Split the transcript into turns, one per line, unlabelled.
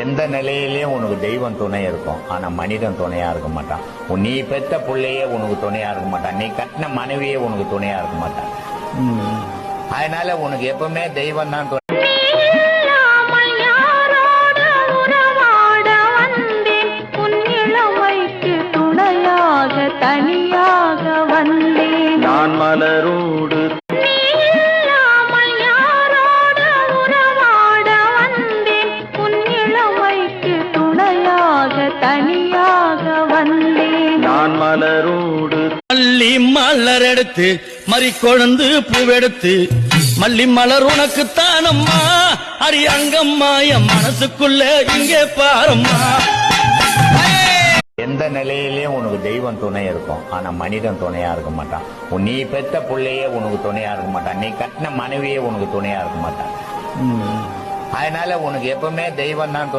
எந்த நிலையிலயும் உனக்கு தெய்வம் துணை இருக்கும். ஆனா மனிதன் துணையா இருக்க மாட்டான். நீ பெத்த பிள்ளையே உனக்கு துணையா இருக்க மாட்டான். நீ கட்டின மனைவியே உனக்கு துணையா இருக்க மாட்டான். அதனால உனக்கு எப்பவுமே தெய்வம் தான் துணை.
தனியாக வந்தேன் நான் மலரோடு தனியாக வந்தேன் நான் மலரோடு
மல்லி மலர் எடுத்து மறி கொழுந்து பூவெடுத்து மல்லி மலர் உனக்கு தானம்மா அடி அங்கம்மா என் மனசுக்குள்ள இங்கே பாரம்மா.
எந்த நிலையிலயும் உனக்கு தெய்வம் துணை இருக்கும். ஆனா மனிதன் துணையா இருக்க மாட்டான். நீ பெத்த பிள்ளையே உனக்கு துணையா இருக்க மாட்டான். நீ கட்டின மனைவியே உனக்கு துணையா இருக்க மாட்டான். அதனால உனக்கு எப்பவுமே தெய்வம் தான்